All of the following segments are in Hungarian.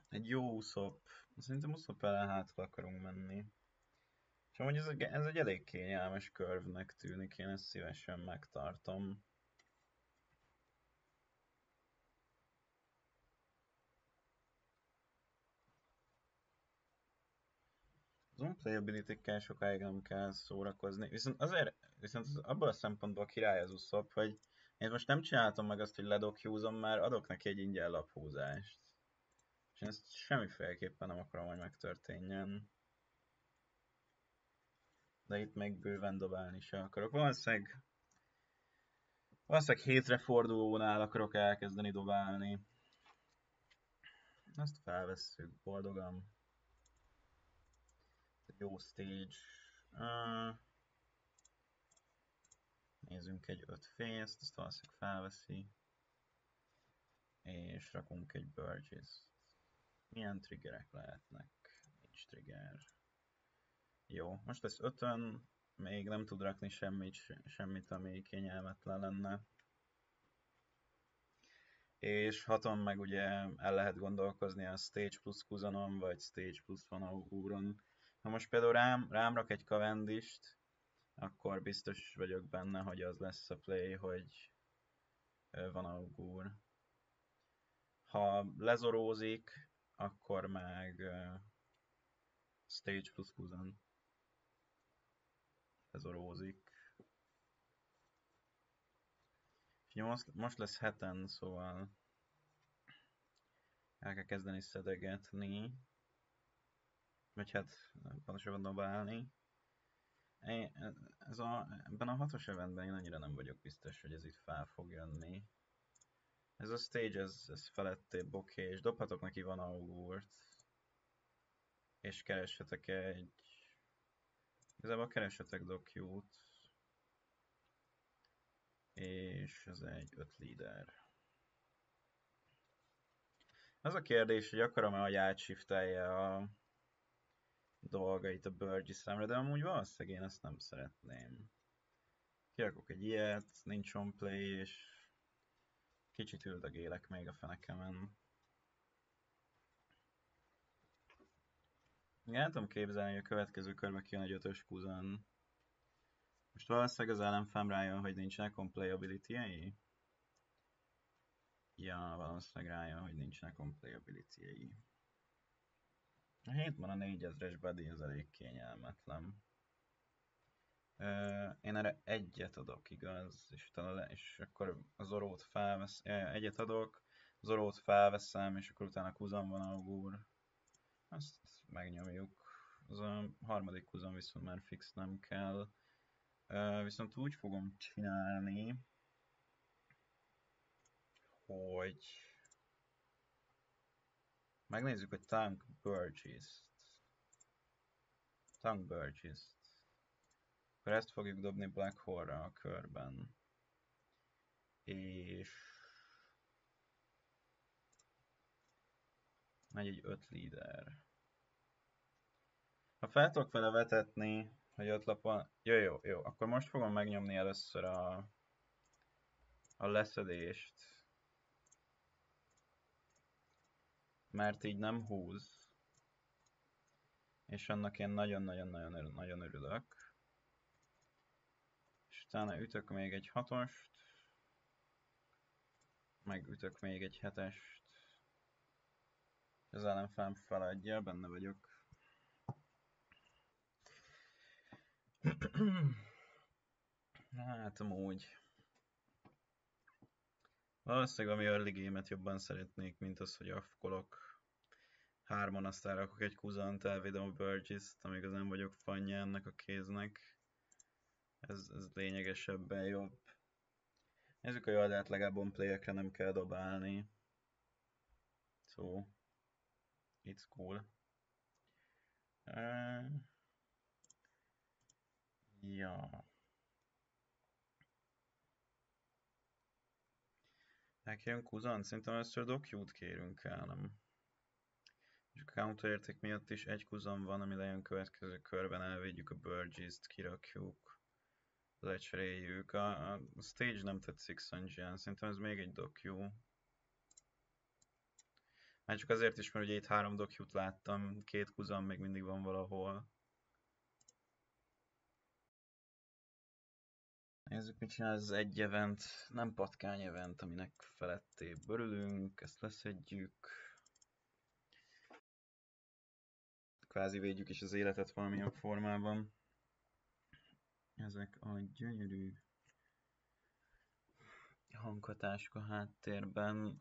Egy jó Usopp. Szerintem Usopp ellen hátra akarunk menni. És amúgy ez egy elég kényelmes körvnek tűnik, én ezt szívesen megtartom. Az unplayability-kkel sokáig nem kell szórakozni, viszont abban a szempontból király az Usopp, hogy én most nem csináltam meg azt, hogy ledokjúzom, már adok neki egy ingyen laphúzást. És én ezt semmiféleképpen nem akarom, hogy megtörténjen. De itt még bőven dobálni se akarok. Valószínűleg hétre fordulónál akarok elkezdeni dobálni. Azt felvesszük boldogan. Egy jó stage. Nézzünk egy 5 face-t, azt valószínűleg felveszi. És rakunk egy Burgess-t. Milyen triggerek lehetnek? Nincs trigger. Jó, most lesz 5-ön, még nem tud rakni semmit, ami kényelmetlen lenne. És 6-on meg ugye el lehet gondolkozni a Stage plusz Kuzanon, vagy Stage plusz Van Auguron. Ha most például rám rak egy Cavendish-t, akkor biztos vagyok benne, hogy az lesz a play, hogy Van Augur. Ha lezorózik, akkor meg Stage plusz Kuzan lezorózik. És most lesz 7-en, szóval el kell kezdeni szedegetni. Vagy hát pontosabban dobálni. Ebben a 6-os eventben én annyira nem vagyok biztos, hogy ez itt fel fog jönni. Ez a stage, ez felettébb oké, és dobhatok neki Van Augurt. És keressetek igazából keressetek Dokyút. És ez egy 5 leader. Az a kérdés, hogy akarom-e, hogy átshiftelje a dolgait a Burgess számra, de amúgy valószínűleg én ezt nem szeretném. Kirakok egy ilyet, nincs on play, és kicsit üldögélek még a fenekemen. El tudom képzelni, hogy a következő körbe kijön egy 5-ös Kuzan. Most valószínűleg az ellenfem rájön, hogy nincsenek on-playability-ei? Ja, valószínűleg rájön, hogy nincsenek on-playability-ei. A 7-ben a 4000-es buddy az elég kényelmetlen. Én erre egyet adok, igaz? És akkor a Zorót felvesz... Egyet adok, Zorót felveszem, és akkor utána Kuzan van Augur. Azt megnyomjuk. Az a harmadik Kuzan viszont már fix nem kell. Viszont úgy fogom csinálni, hogy megnézzük, hogy Tank Burgess-t. Akkor ezt fogjuk dobni Black Hole-ra a körben. És megy egy 5 leader. Ha fel tudok vele vetetni, hogy 5 lap van... Jó, akkor most fogom megnyomni először a leszedést. Mert így nem húz. És annak én nagyon örülök. És utána ütök még egy 6-ost. Meg ütök még egy 7-est. Az ellenfelem feladja, benne vagyok. Hát amúgy. Valószínűleg ami early game-et jobban szeretnék, mint az, hogy afkolok 3-on, aztán rakok egy Kuzant, elvédem a Burgess-t, amíg az nem vagyok fanja ennek a kéznek. Ez lényegesebben jobb. Nézzük a Jaldát, legalább on-play-ekre nem kell dobálni. So, it's cool. Ja. Nekem Kuzan, szerintem először Dokyút kérünk el, nem? És a counter érték miatt is egy Kuzan van, ami lejön következő körben, elvédjük a Burgess-t, kirakjuk, lecseréljük. A stage nem tetszik Sanjian, szerintem ez még egy Dokyu. Már csak azért is, mert ugye itt 3 dokyút láttam, 2 kuzan még mindig van valahol. Nézzük, mit csinál ez egy event, nem patkány event, aminek feletté börülünk, ezt leszedjük. Kvázi védjük is az életet valamilyen formában. Ezek a gyönyörű hanghatások a háttérben.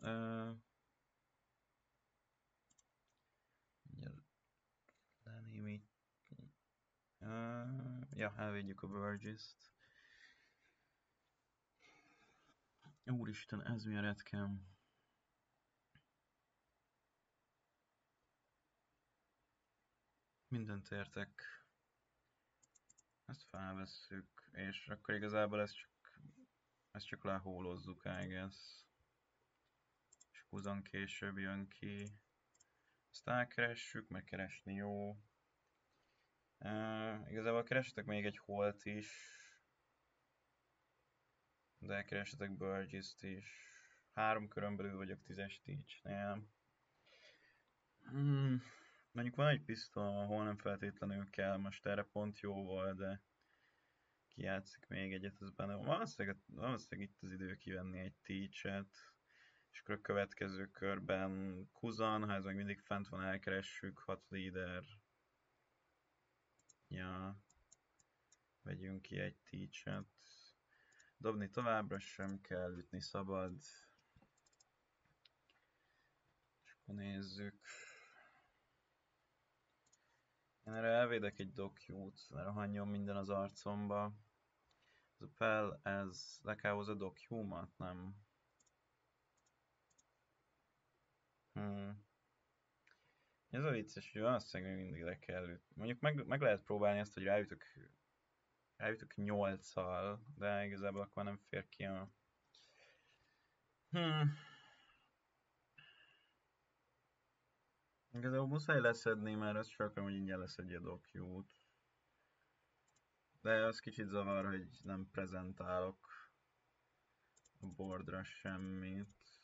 Lenémít. Ja, elvédjük a Burgess-t. Úristen, ez mi a retkem? Mindent értek. Ezt felvesszük, és akkor igazából ezt csak lehólozzuk, I guess. És húzan később jön ki. Ezt elkeressük, meg keresni jó. Igazából keressetek még egy holt is. De elkeressetek Burgess-t is. 3 körön belül vagyok 10-es Teach-nél. Mondjuk van egy pisztol, ahol nem feltétlenül kell, most erre pont jó volt, de kijátszik még egyet, az benne van. Valószínűleg itt az idő kivenni egy Teach-et, és akkor a következő körben Kuzan, ha ez meg mindig fent van, elkeressük, 6 leader. Ja, vegyünk ki egy Teach-et. Dobni továbbra sem kell, ütni szabad. És akkor nézzük. Én erre elvédek egy dokyút, ne rohanjon minden az arcomba. Ez a Pell, ez lekához a dokyúmat, nem? Ez a vicces, hogy valószínűleg még mindig le kell ütni. Mondjuk meg lehet próbálni ezt, hogy ráütök 8-al, de igazából akkor nem fér ki a... Igazából muszáj leszedni, mert azt csak akarom, hogy ingyen leszedje a dokyút. De az kicsit zavar, hogy nem prezentálok a boardra semmit.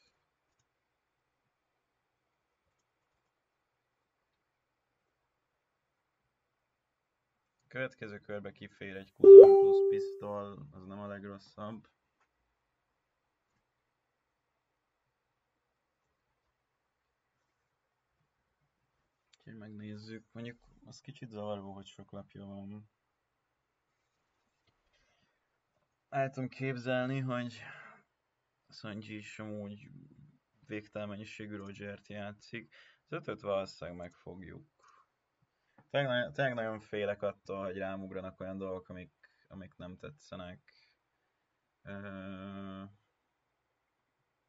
Következő körbe kifér egy kuzan plusz pisztol, az nem a legrosszabb. Úgyhogy megnézzük. Mondjuk az kicsit zavaró, hogy sok lapja van. El tudom képzelni, hogy Sanji is amúgy végtelen mennyiségű Rogert játszik. Az 5-öt valószínűleg megfogjuk. Tényleg nagyon félek attól, hogy rámugranak olyan dolgok, amik nem tetszenek. Ez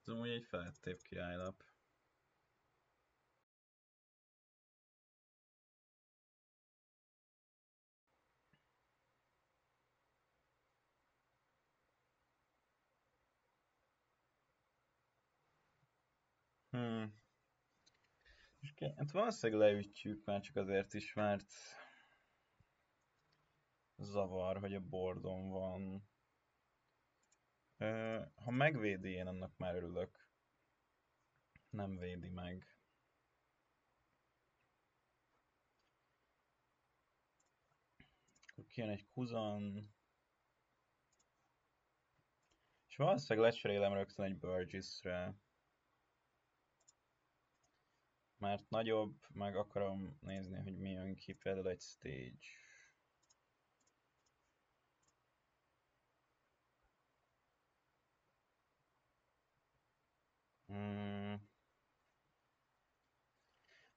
amúgy egy felettébb királylap. Hát valószínűleg leütjük már csak azért is, mert zavar, hogy a boardon van. Ha megvédi, én annak már örülök. Nem védi meg. Akkor kijön egy Kuzan. És valószínűleg lecserélem rögtön egy Burgess-re. Mert nagyobb, meg akarom nézni, hogy mi jön ki, például egy stage.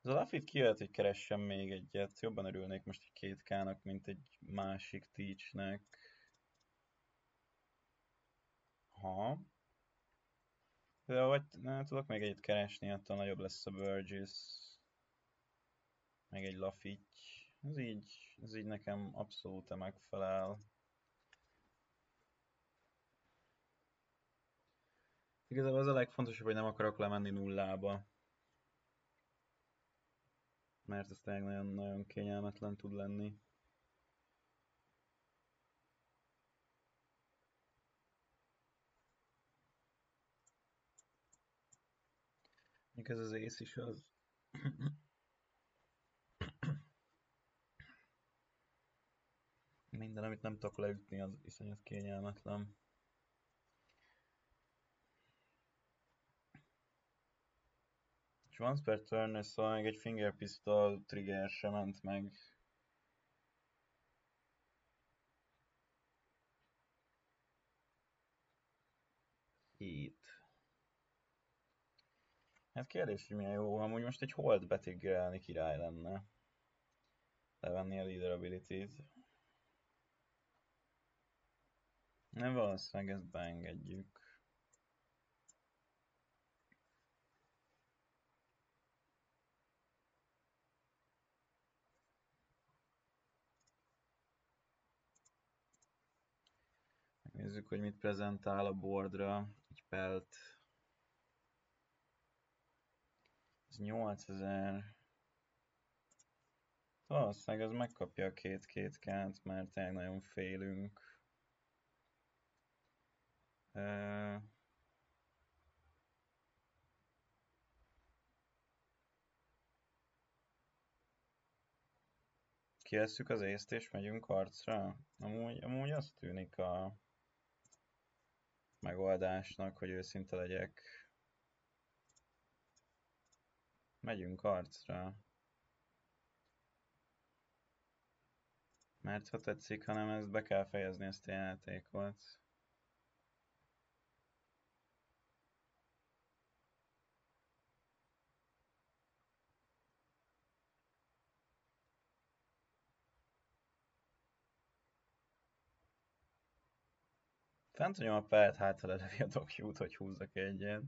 Az a Lafit kijöhet, hogy keressem még egyet. Jobban örülnék most egy 2K-nak, mint egy másik Teach-nek. Ha. De vagy nem tudok még egyet keresni, attól nagyobb lesz a Burgess. Meg egy Lafitte. Ez így nekem abszolút megfelel. Igazából az a legfontosabb, hogy nem akarok lemenni nullába. Mert ez tényleg nagyon-nagyon kényelmetlen tud lenni. Ez az ész is az. Minden, amit nem tudok leütni, az iszonyat kényelmetlen. És once per turn, szóval még egy finger pistol trigger sem ment meg. Itt. Hát kérdés, hogy milyen jó, amúgy most egy hold betiggerelni király lenne. Levenni a leader ability-t. Nem, valószínűleg ezt beengedjük. Nézzük, hogy mit prezentál a boardra. Egy pelt. Ez 8000. Valószínűleg ez megkapja a két kát, mert tényleg nagyon félünk. Kiesszük az észt és megyünk harcra? Amúgy azt tűnik a megoldásnak, hogy őszinte legyek. Megyünk harcra. Mert ha tetszik, hanem ezt be kell fejezni, ezt a játékot. Fent vagyom a pályát, hátra lelevi a dokjút, hogy húzzak egyet.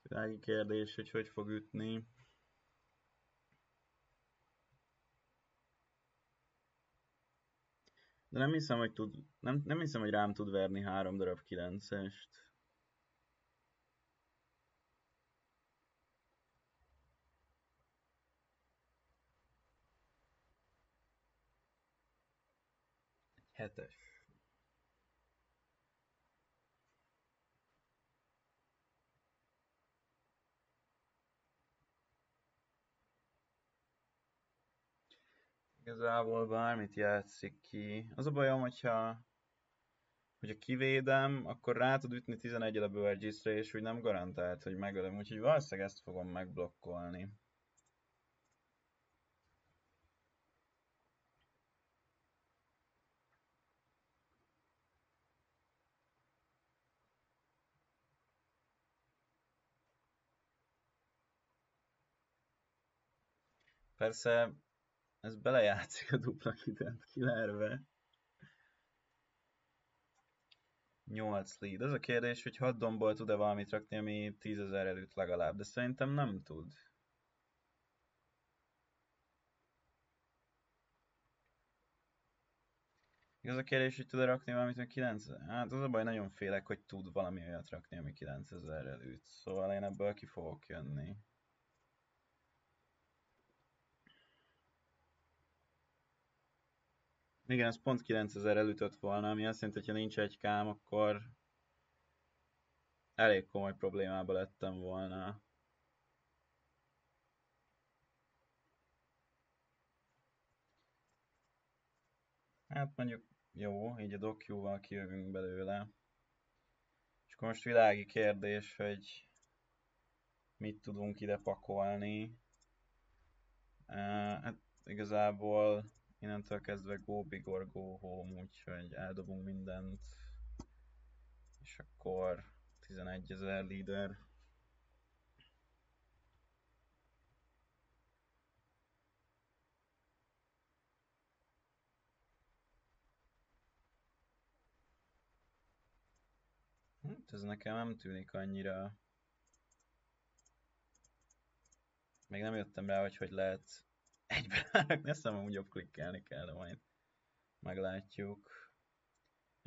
Világi kérdés, hogy hogy fog ütni. De nem hiszem, hogy nem hiszem, hogy rám tud verni 3 darab 9-est. Hetes. Igazából bármit játszik ki. Az a bajom, hogyha kivédem, akkor rá tud ütni 11-el a Burgess-re, és úgy nem garantált, hogy megölöm, úgyhogy valószínűleg ezt fogom megblokkolni. Persze ez belejátszik a dupla kitent killerbe. 8 lead. Az a kérdés, hogy 6 dombból tud-e valamit rakni, ami 10.000 előtt legalább, de szerintem nem tud. Az a kérdés, hogy tud-e rakni valamit, ami 9000? Hát az a baj, nagyon félek, hogy tud valami olyat rakni, ami 9000 előtt. Szóval én ebből ki fogok jönni. Igen, ez pont 9000 elütött volna, ami azt jelenti, hogy ha nincs egy kám, akkor elég komoly problémába lettem volna. Hát mondjuk jó, így a dokjúval kijövünk belőle. És akkor most világi kérdés, hogy mit tudunk ide pakolni. Hát igazából innentől kezdve go big or go home, úgyhogy eldobunk mindent. És akkor 11.000 leader. Hát ez nekem nem tűnik annyira. Még nem jöttem rá, hogy lehet egyben rárakni, ezt hiszem, úgy jobb klikkelni kell, de majd meglátjuk.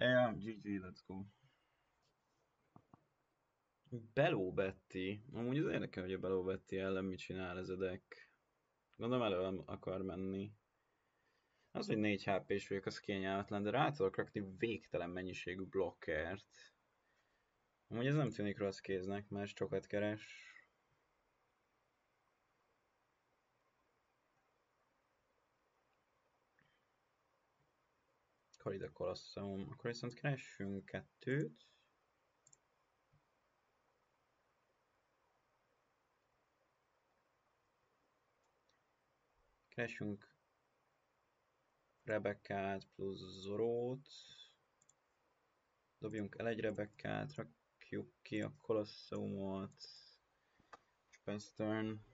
Ja, GG, let's go. Beló Betty. Amúgy az érdekel, hogy a Beló Betty ellen mit csinál ez a deck. Gondolom elő akar menni. Az, hogy 4 HP-s vagyok, az kényelmetlen, de rá tudok rakni végtelen mennyiségű blokkert. Amúgy ez nem tűnik rossz kéznek, mert sokat keres. Karida Colosseum. Akkor viszont keressünk 2-t. Keresünk Rebeccát plusz Zorót. Dobjunk el egy Rebeccát, rakjuk ki a Colosseumot. Spence turn.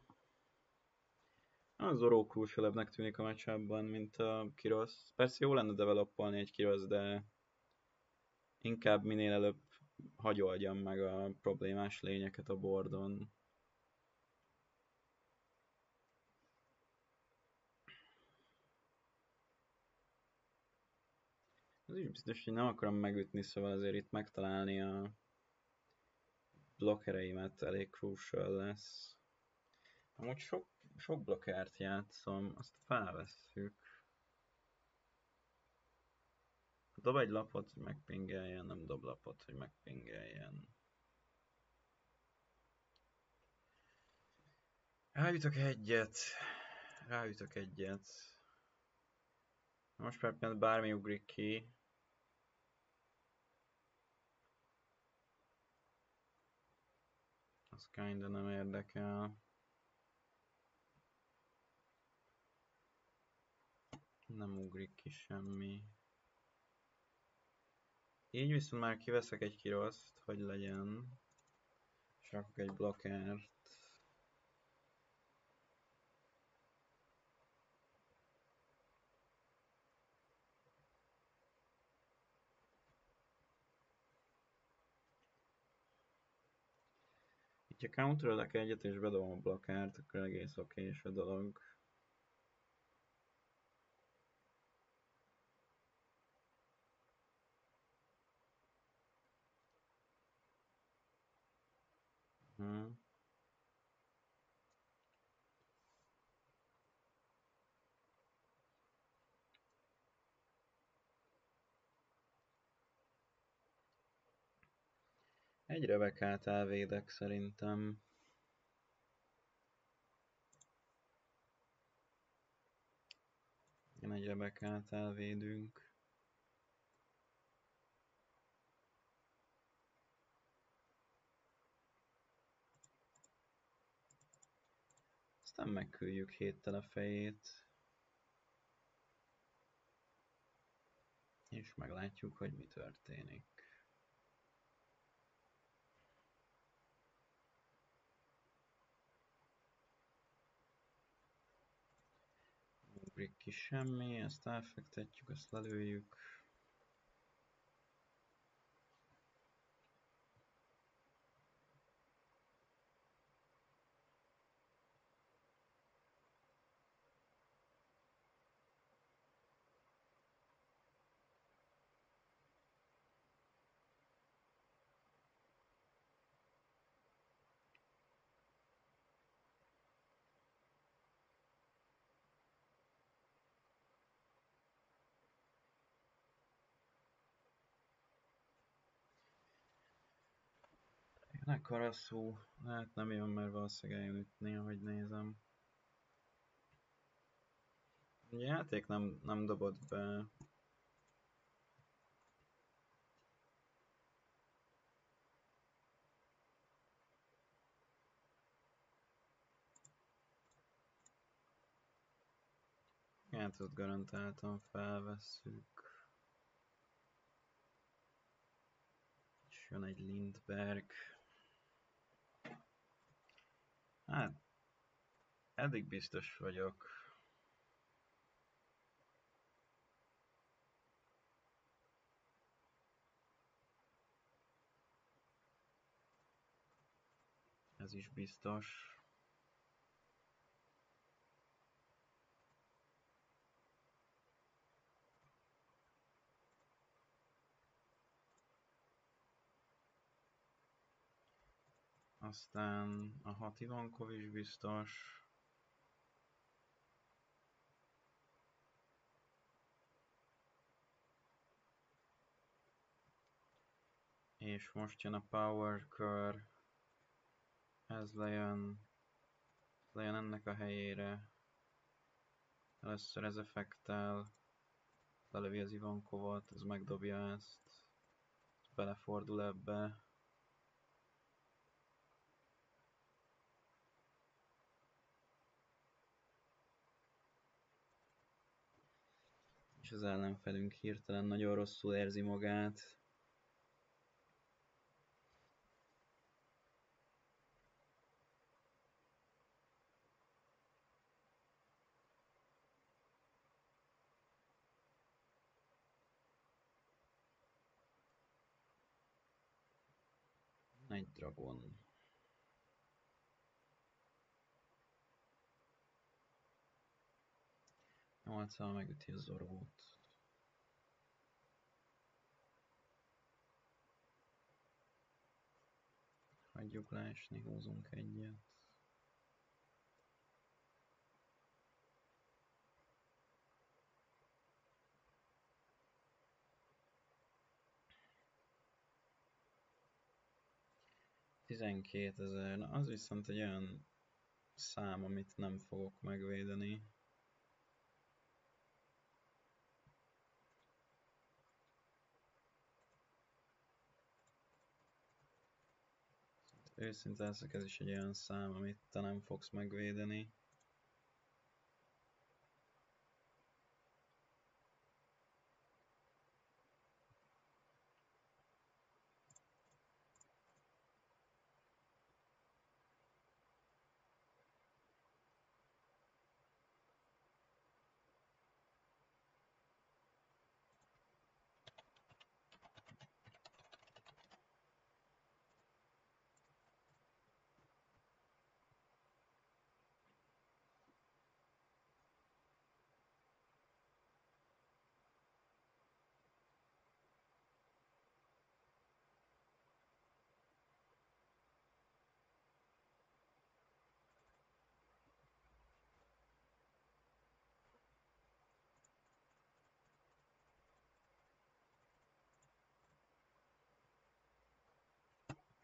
A Zoró crucialebbnek tűnik a matchupban, mint a Kirosz. Persze jó lenne developolni egy Kirosz, de inkább minél előbb hagyoldjam meg a problémás lényeket a boardon. Az is biztos, hogy nem akarom megütni, szóval azért itt megtalálni a blokkereimet elég crucial lesz. Amúgy sok blokkert játszom, azt felvesszük. Dob egy lapot, hogy megpingeljen, nem dob lapot, hogy megpingeljen. Ráütök egyet. Most már bármi ugrik ki. Az kinda nem érdekel. Nem ugrik ki semmi. Így viszont már kiveszek egy kiroszt, hogy legyen. És rakok egy blokkert. Ha counterolok egyet és bedobom a blokkert, akkor egész okés a dolog. Egy Rebeccát elvédek szerintem. Igen, egy Rebeccát elvédünk. Aztán megküldjük héttel a fejét. És meglátjuk, hogy mi történik. Ugrik ki semmi, ezt elfektetjük, ezt lelőjük. Jön Karaszú, hát nem jön, mert valószínűleg eljön ütni, ahogy nézem. A játék nem dobott be. Játot garantáltan felvesszük. És jön egy Lindberg. Hát, eddig biztos vagyok. Ez is biztos. Aztán a 6 Ivankov is biztos. És most jön a Power kör. Ez lejön ennek a helyére. Először ez effektel. Lelövi az Ivankovot, ez megdobja ezt. Ez belefordul ebbe. És az ellenfelünk hirtelen nagyon rosszul érzi magát. Egy dragon. Nyolccal megüti a Zorót. Hagyjuk leesni, húzunk egyet. $12,000, na az viszont egy olyan szám, amit nem fogok megvédeni. Őszinte leszek, ez is egy olyan szám, amit te nem fogsz megvédeni.